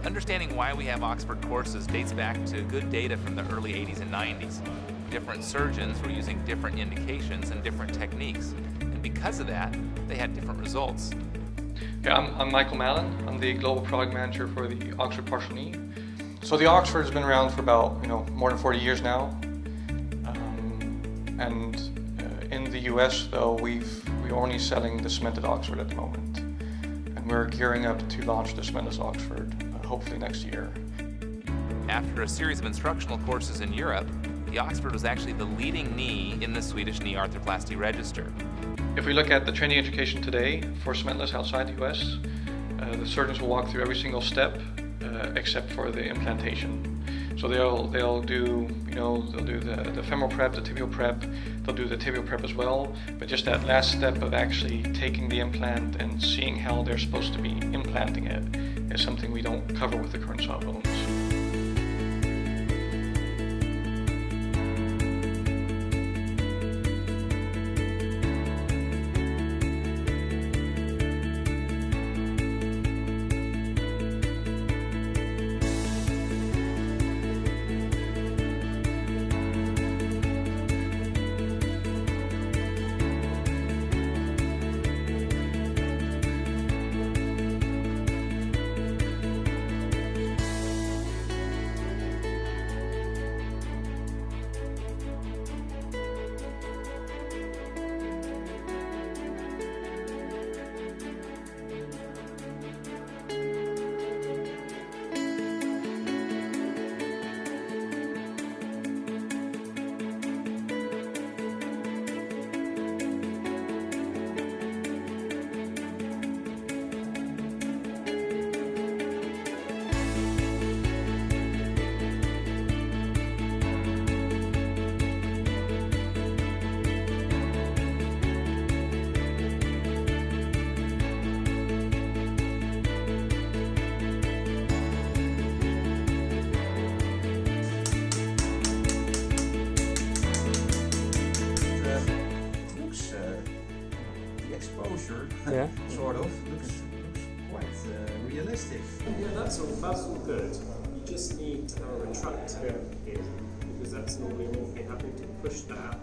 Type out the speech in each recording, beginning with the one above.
Understanding why we have Oxford courses dates back to good data from the early 80s and 90s. Different surgeons were using different indications and different techniques, and because of that, they had different results. Yeah, I'm Michael Mallon. I'm the Global Product Manager for the Oxford Partial Knee. So the Oxford has been around for about more than 40 years now. In the US though, we're only selling the cemented Oxford at the moment. And we're gearing up to launch the cementless Oxford hopefully next year. After a series of instructional courses in Europe, the Oxford was actually the leading knee in the Swedish knee arthroplasty register. If we look at the training education today for cementless outside the US, the surgeons will walk through every single step except for the implantation. So they'll do the femoral prep, the tibial prep, they'll do the tibial prep as well, but just that last step of actually taking the implant and seeing how they're supposed to be implanting it is something we don't cover with the current saw bones. Exposure, yeah, sort of, looks quite realistic. Yeah, that's all good. You just need to have a retractor here, because that's normally what we having to push that out.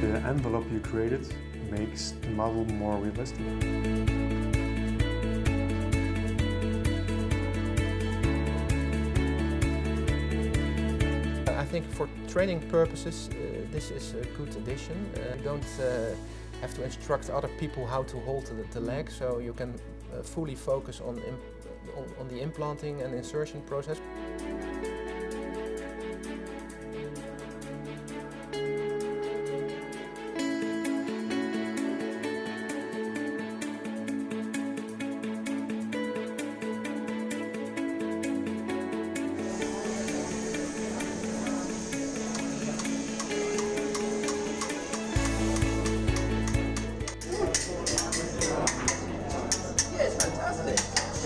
The envelope you created makes the model more realistic. I think for training purposes this is a good addition. You don't have to instruct other people how to hold the leg, so you can fully focus on the implanting and insertion process.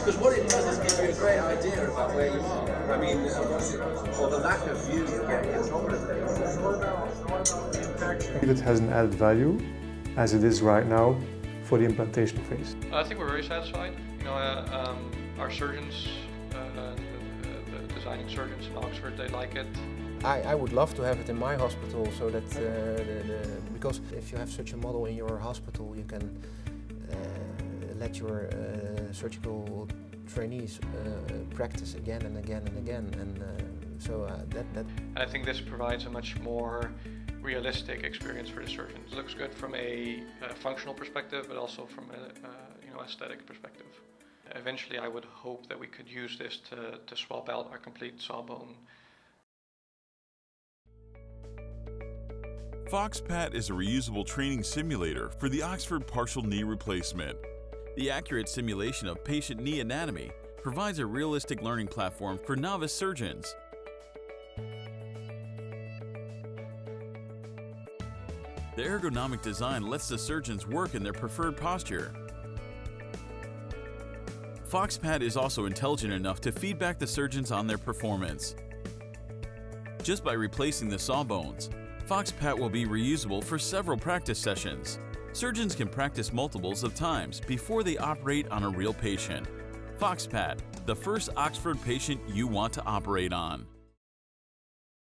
Because what it does is give you a great idea about where you are. I mean, or the lack of view you get in problem. It has an added value, as it is right now, for the implantation phase. I think we're very satisfied. Our surgeons, the designing surgeons in Oxford, they like it. I would love to have it in my hospital, so that because if you have such a model in your hospital, you can let your surgical trainees practice again and again and again, and so that. I think this provides a much more realistic experience for the surgeon. It looks good from a functional perspective, but also from a aesthetic perspective. Eventually, I would hope that we could use this to swap out our complete sawbone. Foxpat is a reusable training simulator for the Oxford partial knee replacement. The accurate simulation of patient knee anatomy provides a realistic learning platform for novice surgeons. The ergonomic design lets the surgeons work in their preferred posture. Foxpat is also intelligent enough to feedback the surgeons on their performance. Just by replacing the sawbones, Foxpat will be reusable for several practice sessions. Surgeons can practice multiples of times before they operate on a real patient. Foxpat, the first Oxford patient you want to operate on.